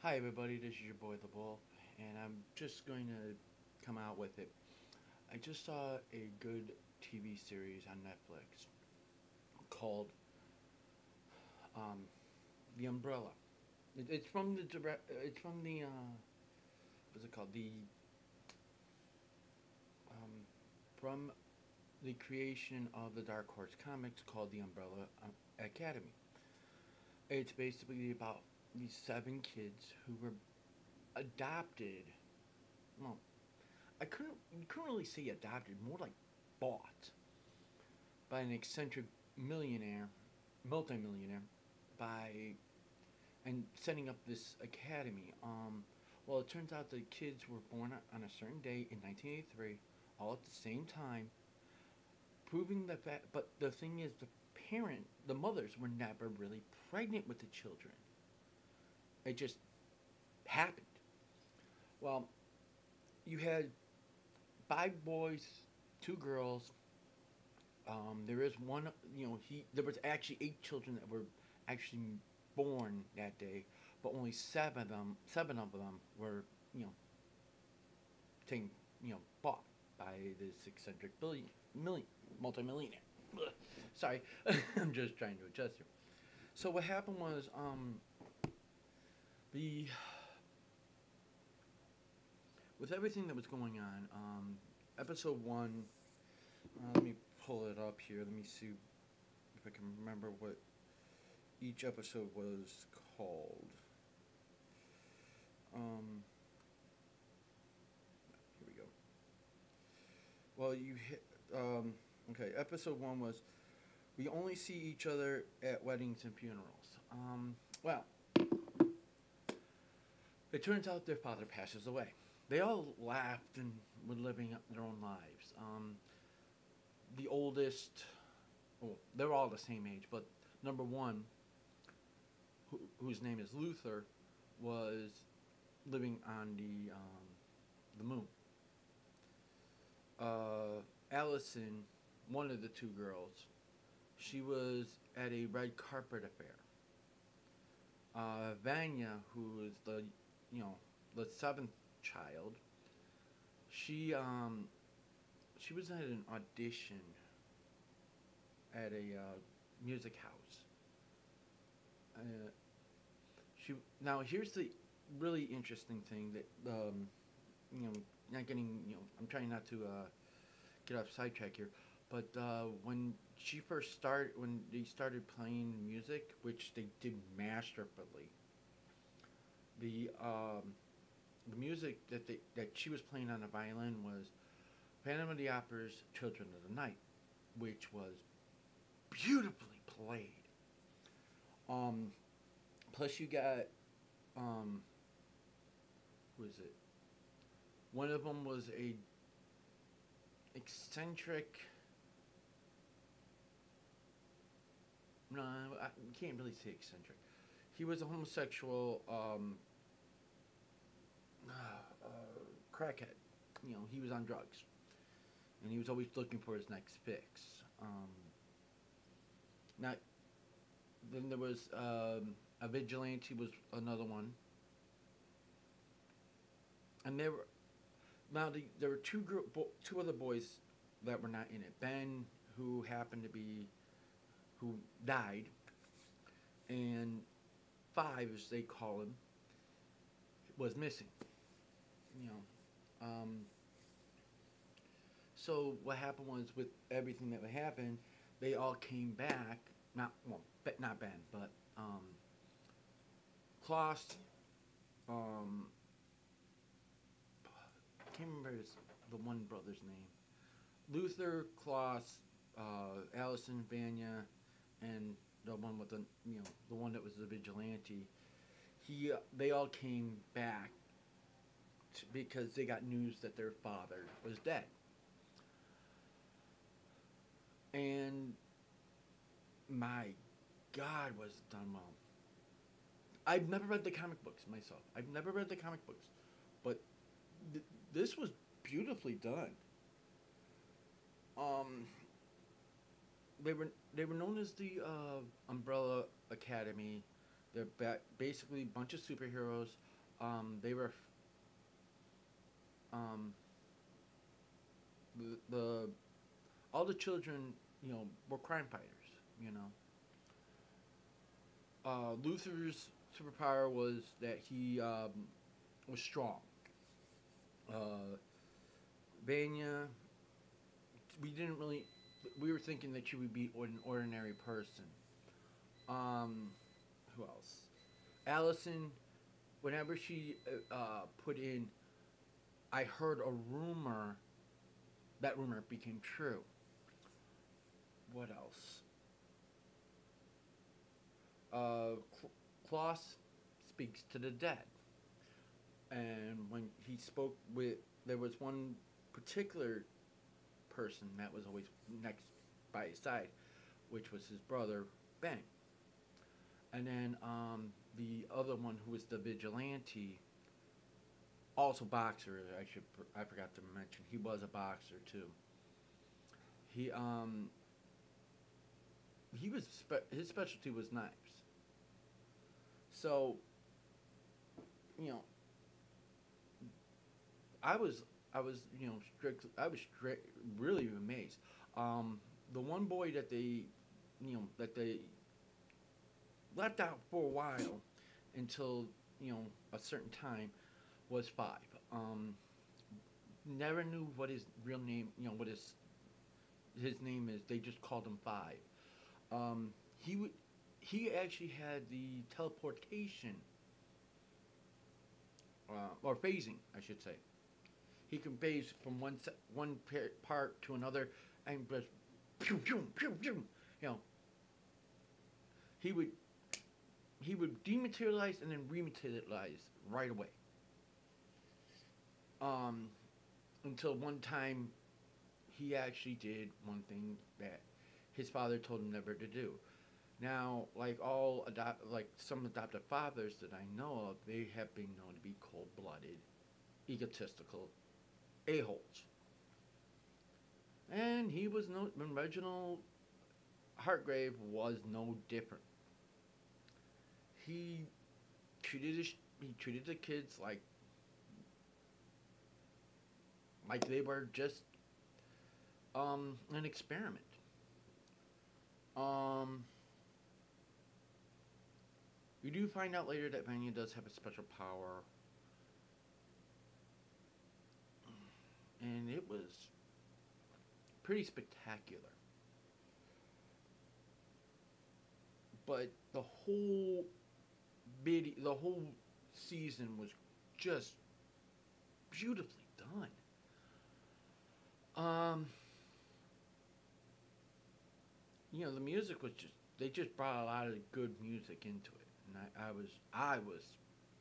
Hi everybody, this is your boy the Wolf, and I'm just going to come out with it. I just saw a good TV series on Netflix called um, The Umbrella. It's from the direct. It's from the what's it called? The um, from the creation of the Dark Horse comics called The Umbrella Academy. It's basically about these seven kids who were adopted. Well, I couldn't you couldn't really say adopted, more like bought by an eccentric millionaire, multimillionaire, by and setting up this academy. Well, it turns out the kids were born on a certain day in 1983, all at the same time, proving the fact. But the thing is, the mothers were never really pregnant with the children. It just happened. Well, you had five boys, two girls. There is one, there was actually eight children that were actually born that day, but only seven of them were, you know, taken, bought by this eccentric multimillionaire. Ugh. Sorry, I'm just trying to adjust here. So what happened was, the with everything that was going on, episode one. Let me pull it up here. Let me see if I can remember what each episode was called. Um, Here we go. Well, you hit. Okay, episode one was we only see each other at weddings and funerals. Well, it turns out their father passes away. They all laughed and were living their own lives. The oldest, well, they're all the same age, but number one, whose name is Luther, was living on the moon. Allison, one of the two girls, she was at a red carpet affair. Vanya, who is you know, the seventh child, she she was at an audition at a music house. Uh, she Now here's the really interesting thing that not getting I'm trying not to get off sidetrack here, but when they started playing music, which they did masterfully, the the music that she was playing on the violin was Phantom of the Opera's "Children of the Night," which was beautifully played. Um, Plus you got um, who is it? One of them was a eccentric. No, I can't really say eccentric. He was a homosexual crackhead. He was on drugs, and he was always looking for his next fix. Now, then there was a vigilante was another one, and there were two other boys that were not in it. Ben, who happened to be who died, and Five, as they call him, was missing. You know, so what happened was with everything that happened, they all came back. Not Ben, but Klaus. Um, I can't remember the one brother's name. Luther, Klaus, Allison, Vanya, and the one with the one that was the vigilante. They all came back because they got news that their father was dead, and my God, was it done well. I've never read the comic books myself. I've never read the comic books, but this was beautifully done. Um, they were known as the Umbrella Academy, They're basically a bunch of superheroes. They were um, the all the children, were crime fighters. You know, Luther's superpower was that he was strong. Uh, Vanya, we didn't really. We were thinking that she would be an ordinary person. Um, who else? Allison, whenever she put in, I heard a rumor. That rumor became true. What else? Klaus speaks to the dead, and when he spoke with, there was one particular person that was always next by his side, which was his brother Ben, and then the other one who was the vigilante, also boxer. I forgot to mention he was a boxer too. He his specialty was knives. So you know I was really amazed. The one boy that they left out for a while until a certain time was five. Never knew what his real name, what his name is. They just called him Five. Um, he would he actually had the teleportation or phasing, I should say. He can phase from one part to another and just pew pew pew pew. You know, he would he would dematerialize and then rematerialize right away. Um, until one time he actually did one thing that his father told him never to do. Now, like some adoptive fathers that I know of, they have been known to be cold-blooded, egotistical a-holes. And he was no Reginald Hartgrave was no different. He he treated the kids like they were just an experiment. Um, you do find out later that Vanya does have a special power, and it was pretty spectacular. But the whole season was just beautifully done. Um, the music was just they just brought a lot of good music into it, and I was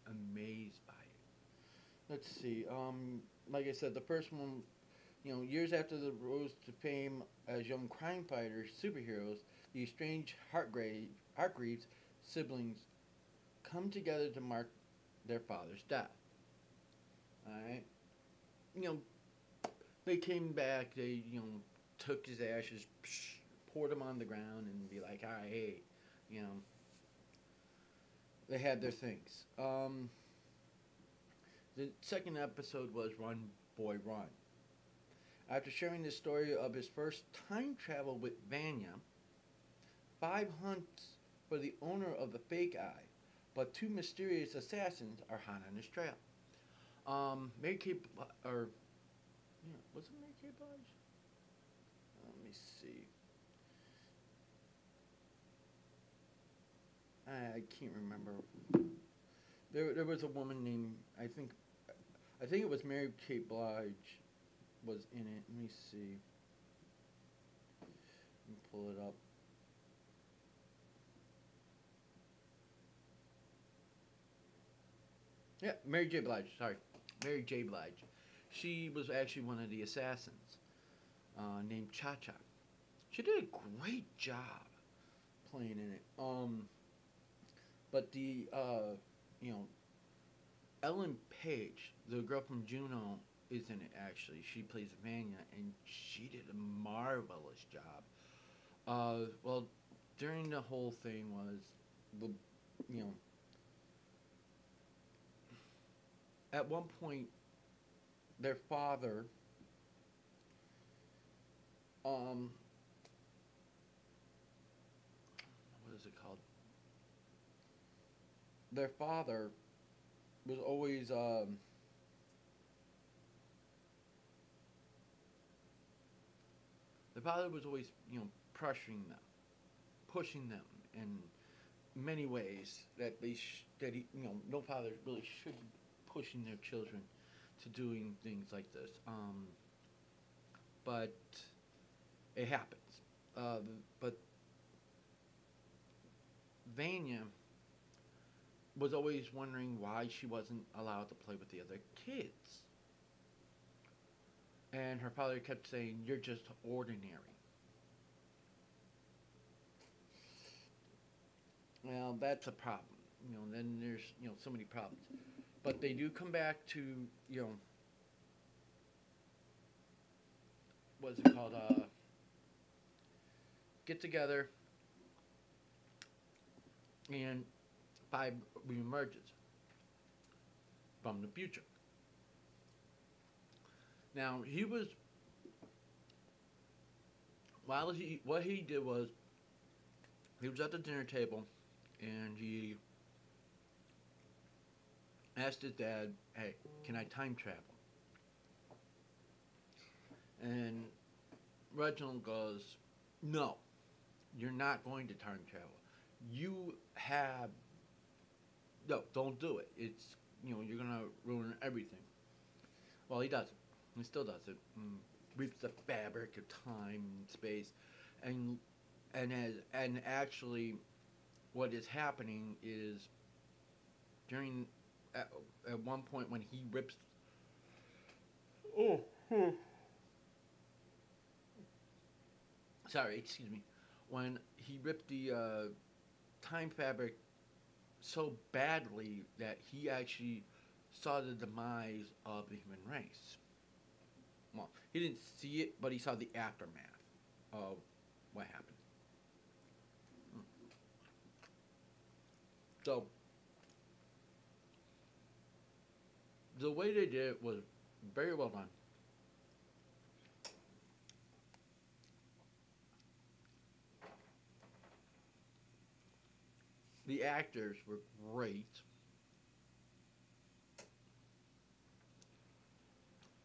amazed by it. Let's see. Like I said, the first one, years after the rose to fame as young crime fighters, superheroes, the estranged Hargreaves siblings come together to mark their father's death. All right. You know, they came back. They took his ashes, poured them on the ground, and be like, "All right, hey," you know. They had their things. The second episode was Run Boy Run. After sharing the story of his first time travel with Vanya, Five hunts for the owner of the fake eye, but two mysterious assassins are hot on his trail. Mary Kate, or yeah, was it Mary Kate Blige? Let me see. I can't remember. There was a woman named I think it was Mary Kate Blige was in it. Let me see. Let me pull it up. Yeah, Mary J. Blige. Sorry, Mary J. Blige. She was actually one of the assassins, named Cha Cha. She did a great job playing in it. But you know, Ellen Page, the girl from Juno, is in it actually. She plays Vanya, and she did a marvelous job. Well, during the whole thing was the you know, at one point, their father, um, what is it called? Their father was always, their father was always, pressuring them, pushing them in many ways that that he, no father really should be pushing their children to doing things like this. But it happens. But Vanya was always wondering why she wasn't allowed to play with the other kids. And her father kept saying, "You're just ordinary." Well, that's a problem. Then there's, so many problems. But they do come back to, you know, what's it called? Get together and Five reemerges from the future. Now, what he did was, he was at the dinner table and he asked his dad, "Hey, can I time travel?" And Reginald goes, "No, you're not going to time travel. You have no, don't do it. You're gonna ruin everything." Well, he does it. He still does it. Reaps the fabric of time and space, and and actually, what is happening is during at, at one point when he rips. Oh, sorry, excuse me. When he ripped the time fabric so badly that he actually saw the demise of the human race. Well, he didn't see it, but he saw the aftermath of what happened. So the way they did it was very well done. The actors were great.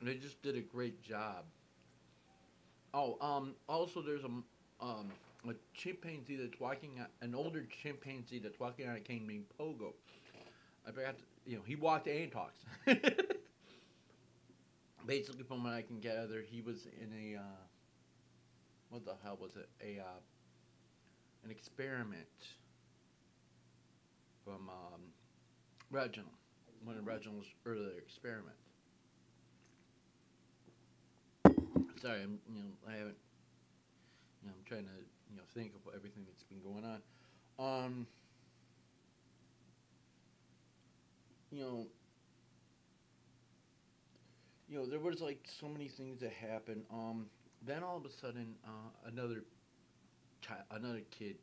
They just did a great job. Oh, also there's a chimpanzee that's an older chimpanzee that's walking on a cane named Pogo. I forgot, he walked and talks. Basically, from what I can gather, he was in what the hell was it? An experiment from Reginald, one of Reginald's earlier experiments. Sorry, I haven't, I'm trying to, think of everything that's been going on. Um, you know, there was like so many things that happened. Then all of a sudden, another kid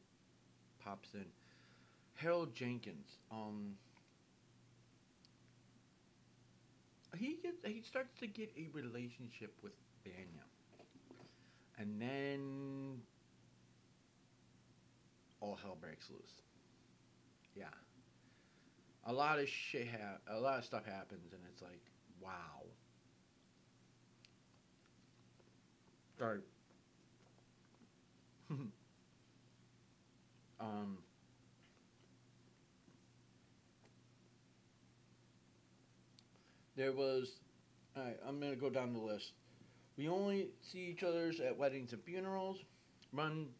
pops in. Harold Jenkins. He starts to get a relationship with Vanya, and then all hell breaks loose. Yeah, a lot of stuff happens, and it's like, wow. Sorry. um, there was. All right, I'm gonna go down the list. We only see each other's at weddings and funerals. Run.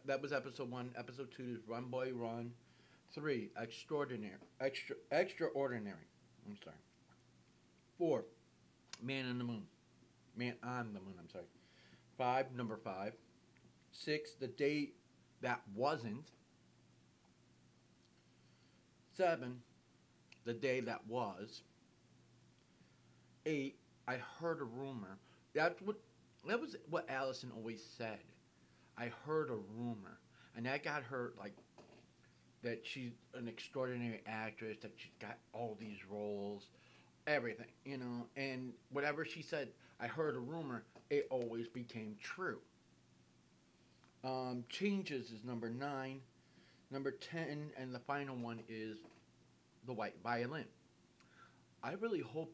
That was episode one. Episode two is Run Boy Run. Three, extraordinary. I'm sorry. Four, Man on the Moon. Man on the Moon. I'm sorry. Five, number five. Six, The Day That Wasn't. Seven, The Day That Was. Eight, I Heard a Rumor. That's what that was what Allison always said. I heard a rumor, and that got her like that she's an extraordinary actress, that she's got all these roles, everything, you know, and whatever she said, I heard a rumor, it always became true. Changes is number 9. Number 10, and the final one is The White Violin. I really hope,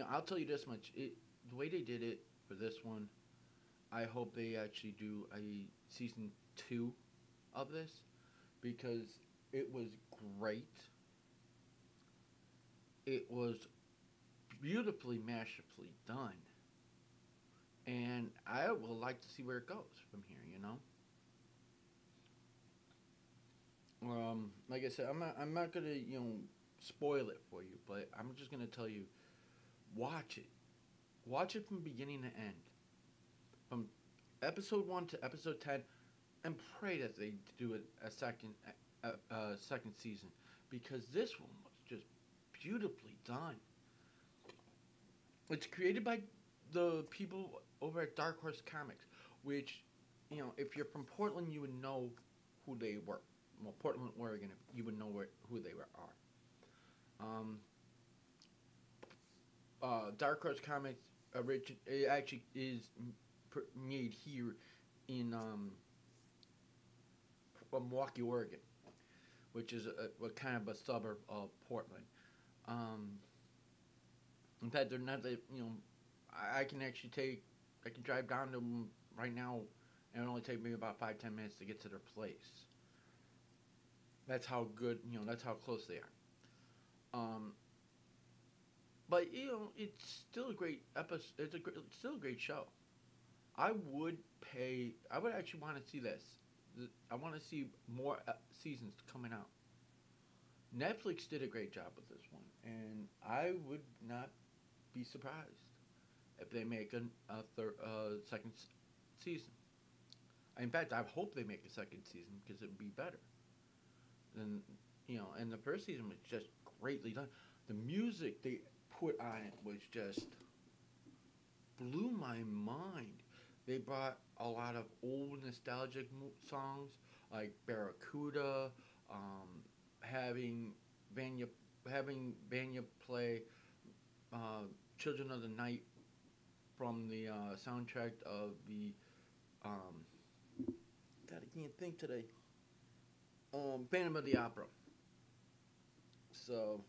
I'll tell you this much. The way they did it for this one, I hope they actually do a season 2 of this because it was great. It was beautifully, masterfully done. And I would like to see where it goes from here, you know? Like I said, I'm not gonna, spoil it for you, but I'm just gonna tell you, watch it. Watch it from beginning to end. From episode 1 to episode 10, and pray that they do it a second season because this one was just beautifully done. It's created by the people over at Dark Horse Comics, which, if you're from Portland, you would know who they were. Well, Portland, Oregon, you would know who they are. Dark Horse Comics it actually is made here in Milwaukee, Oregon, which is a kind of a suburb of Portland. Um, in fact, they're not that I can actually I can drive down to them right now, and it only take me about 5-10 minutes to get to their place. That's how good That's how close they are. But it's still a great episode. It's still a great show. I would pay. I would actually want to see this. I want to see more seasons coming out. Netflix did a great job with this one, and I would not be surprised if they make second season. In fact, I hope they make a second season because it would be better than And the first season was just greatly done. The music they put on it was just blew my mind. They brought a lot of old nostalgic songs like Barracuda, having Vanya Vanya play uh, Children of the Night from the soundtrack of the um, God, I can't think today. Phantom of the Opera. So,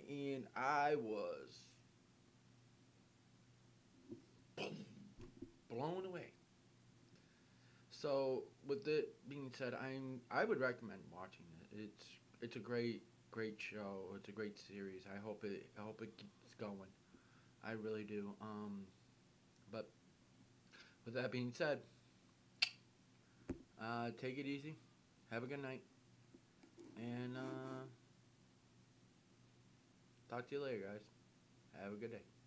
and I was blown away. So, with it being said, I would recommend watching it. It's a great show. It's a great series. I hope it keeps going. I really do. But with that being said, take it easy. Have a good night, and talk to you later, guys. Have a good day.